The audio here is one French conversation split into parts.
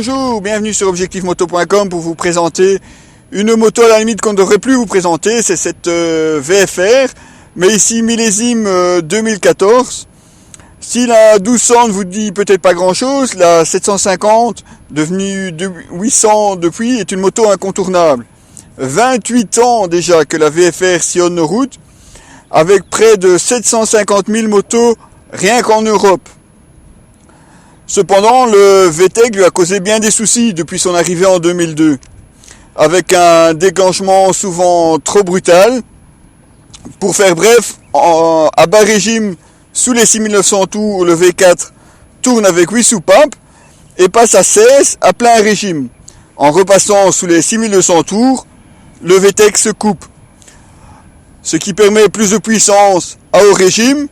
Bonjour, bienvenue sur objectifmoto.com pour vous présenter une moto à la limite qu'on ne devrait plus vous présenter, c'est cette VFR, mais ici millésime 2014. Si la 1200 ne vous dit peut-être pas grand chose, la 750, devenue 800 depuis, est une moto incontournable. 28 ans déjà que la VFR sillonne nos routes, avec près de 750 000 motos rien qu'en Europe. Cependant, le VTEC lui a causé bien des soucis depuis son arrivée en 2002, avec un déclenchement souvent trop brutal. Pour faire bref, à bas régime, sous les 6900 tours, le V4 tourne avec 8 soupapes et passe à 16 à plein régime. En repassant sous les 6200 tours, le VTEC se coupe, ce qui permet plus de puissance à haut régime,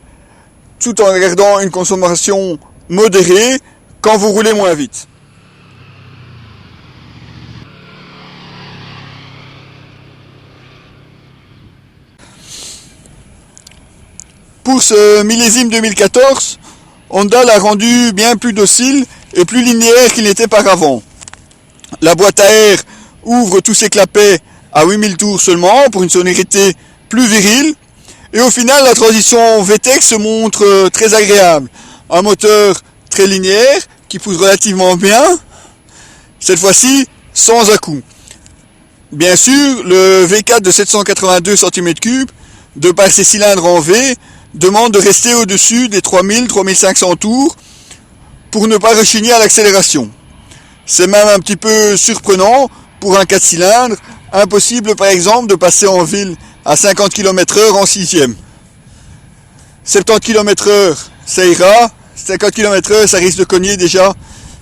tout en gardant une consommation modérée quand vous roulez moins vite. Pour ce millésime 2014, Honda l'a rendu bien plus docile et plus linéaire qu'il n'était auparavant. La boîte à air ouvre tous ses clapets à 8000 tours seulement pour une sonorité plus virile. Et au final, la transition VTEC se montre très agréable. Un moteur très linéaire qui pousse relativement bien, cette fois-ci sans à-coups. Bien sûr, le V4 de 782 cm3, de par ses cylindres en V, demande de rester au-dessus des 3000-3500 tours pour ne pas rechigner à l'accélération. C'est même un petit peu surprenant pour un 4 cylindres, impossible par exemple de passer en ville à 50 km/h en 6e. 70 km/h, ça ira. 50 km/h, ça risque de cogner déjà.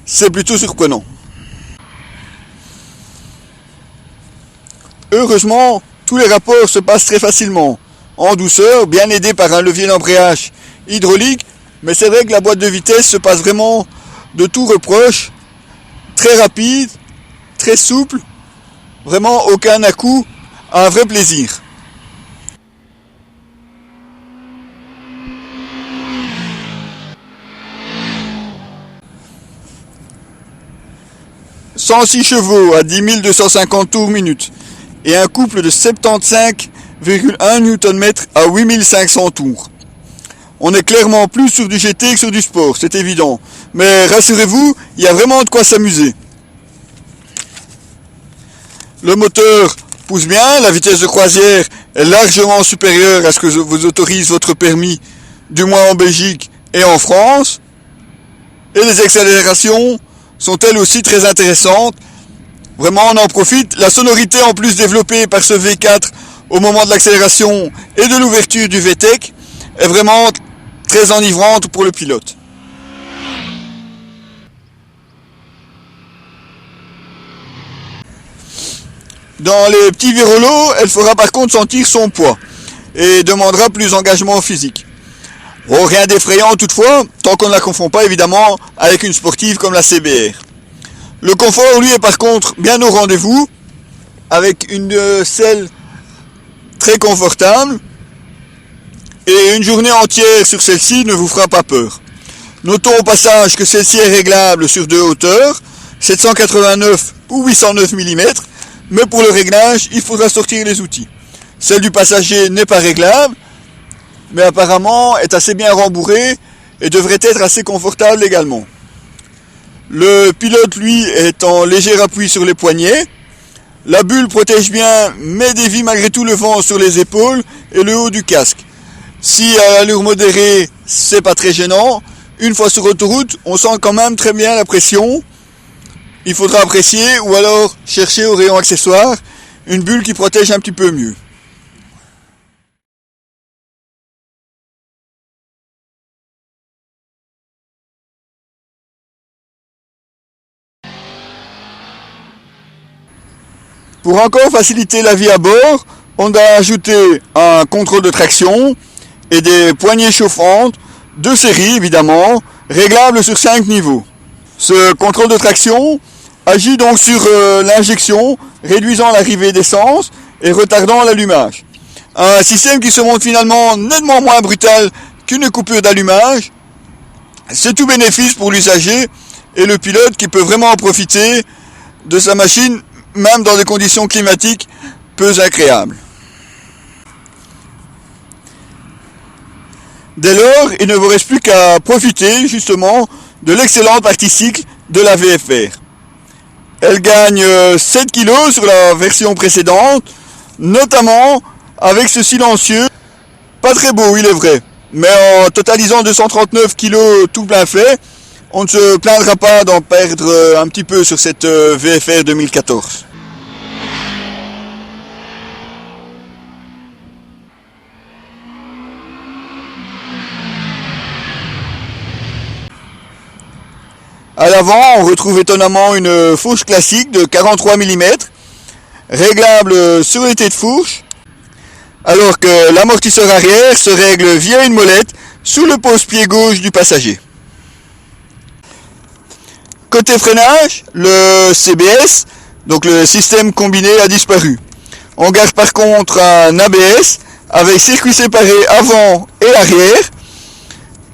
C'est plutôt surprenant. Heureusement, tous les rapports se passent très facilement. En douceur, bien aidé par un levier d'embrayage hydraulique. Mais c'est vrai que la boîte de vitesse se passe vraiment de tout reproche. Très rapide, très souple. Vraiment aucun à-coup. Un vrai plaisir. « 106 chevaux à 10 250 tours minute et un couple de 75,1 Nm à 8500 tours. On est clairement plus sur du GT que sur du sport, c'est évident. Mais rassurez-vous, il y a vraiment de quoi s'amuser. Le moteur pousse bien, la vitesse de croisière est largement supérieure à ce que vous autorise votre permis, du moins en Belgique et en France. Et les accélérations sont elles aussi très intéressantes. Vraiment, on en profite. La sonorité en plus développée par ce V4 au moment de l'accélération et de l'ouverture du VTEC est vraiment très enivrante pour le pilote. Dans les petits virolos, elle fera par contre sentir son poids et demandera plus d'engagement physique. Bon, rien d'effrayant toutefois, tant qu'on ne la confond pas évidemment avec une sportive comme la CBR. Le confort, lui, est par contre bien au rendez-vous, avec une selle très confortable, et une journée entière sur celle-ci ne vous fera pas peur. Notons au passage que celle-ci est réglable sur deux hauteurs, 789 ou 809 mm, mais pour le réglage, il faudra sortir les outils. Celle du passager n'est pas réglable, mais apparemment est assez bien rembourrée et devrait être assez confortable également. Le pilote, lui, est en léger appui sur les poignets. La bulle protège bien, mais dévie malgré tout le vent sur les épaules et le haut du casque. Si à l'allure modérée, c'est pas très gênant, une fois sur autoroute, on sent quand même très bien la pression. Il faudra apprécier ou alors chercher au rayon accessoires une bulle qui protège un petit peu mieux. Pour encore faciliter la vie à bord, on a ajouté un contrôle de traction et des poignées chauffantes de série évidemment, réglables sur 5 niveaux. Ce contrôle de traction agit donc sur l'injection, réduisant l'arrivée d'essence et retardant l'allumage. Un système qui se montre finalement nettement moins brutal qu'une coupure d'allumage. C'est tout bénéfice pour l'usager et le pilote qui peut vraiment en profiter de sa machine, même dans des conditions climatiques peu agréables. Dès lors, il ne vous reste plus qu'à profiter justement de l'excellente partie cycle de la VFR. Elle gagne 7 kg sur la version précédente, notamment avec ce silencieux, pas très beau il est vrai, mais en totalisant 239 kg tout plein fait, on ne se plaindra pas d'en perdre un petit peu sur cette VFR 2014. À l'avant, on retrouve étonnamment une fourche classique de 43 mm, réglable sur l'été de fourche, alors que l'amortisseur arrière se règle via une molette sous le pose-pied gauche du passager. Côté freinage, le CBS, donc le système combiné, a disparu. On garde par contre un ABS avec circuit séparé avant et arrière,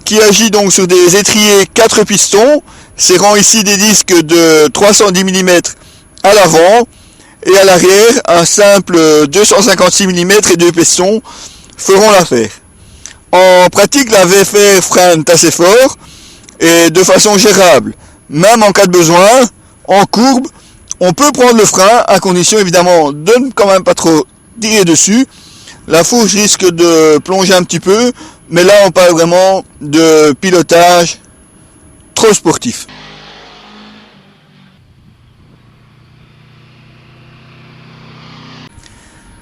qui agit donc sur des étriers 4 pistons, serrant ici des disques de 310 mm à l'avant, et à l'arrière, un simple 256 mm et 2 pistons feront l'affaire. En pratique, la VFR freine assez fort et de façon gérable. Même en cas de besoin, en courbe, on peut prendre le frein, à condition évidemment de ne quand même pas trop tirer dessus. La fourche risque de plonger un petit peu, mais là on parle vraiment de pilotage trop sportif.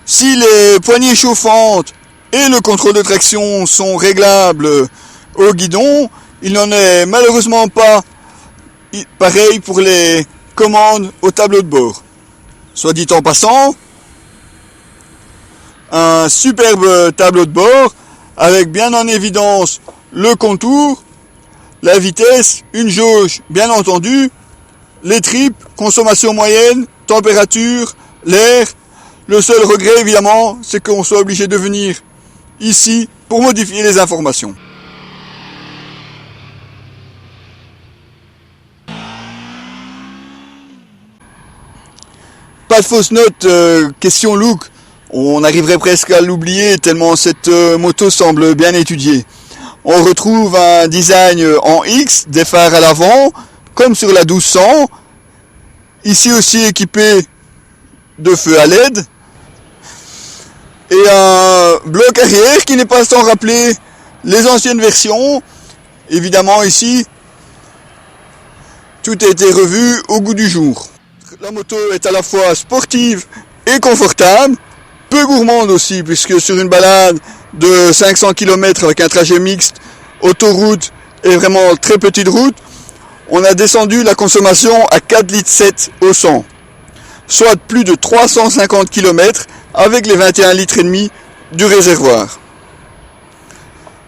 Si les poignées chauffantes et le contrôle de traction sont réglables au guidon, il n'en est malheureusement pas pareil pour les commandes au tableau de bord. Soit dit en passant, un superbe tableau de bord avec bien en évidence le contour, la vitesse, une jauge bien entendu, les tripes, consommation moyenne, température, l'air. Le seul regret évidemment, c'est qu'on soit obligé de venir ici pour modifier les informations. Pas de fausse note, question look, on arriverait presque à l'oublier tellement cette moto semble bien étudiée. On retrouve un design en X, des phares à l'avant, comme sur la 1200, ici aussi équipé de feux à LED, et un bloc arrière qui n'est pas sans rappeler les anciennes versions. Évidemment ici, tout a été revu au goût du jour. La moto est à la fois sportive et confortable, peu gourmande aussi, puisque sur une balade de 500 km avec un trajet mixte, autoroute et vraiment très petite route, on a descendu la consommation à 4,7 litres au 100, soit plus de 350 km avec les 21,5 litres du réservoir.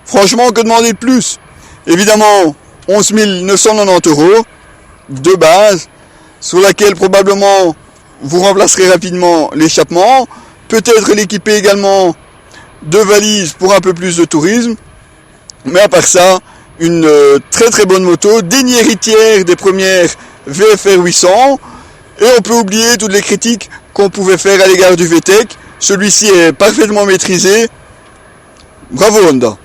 Franchement, que demander de plus? Évidemment, 11 990 € de base, sur laquelle probablement vous remplacerez rapidement l'échappement, peut-être l'équiper également de valises pour un peu plus de tourisme, mais à part ça, une très très bonne moto, digne héritière des premières VFR 800, et on peut oublier toutes les critiques qu'on pouvait faire à l'égard du VTEC. Celui-ci est parfaitement maîtrisé. Bravo Honda!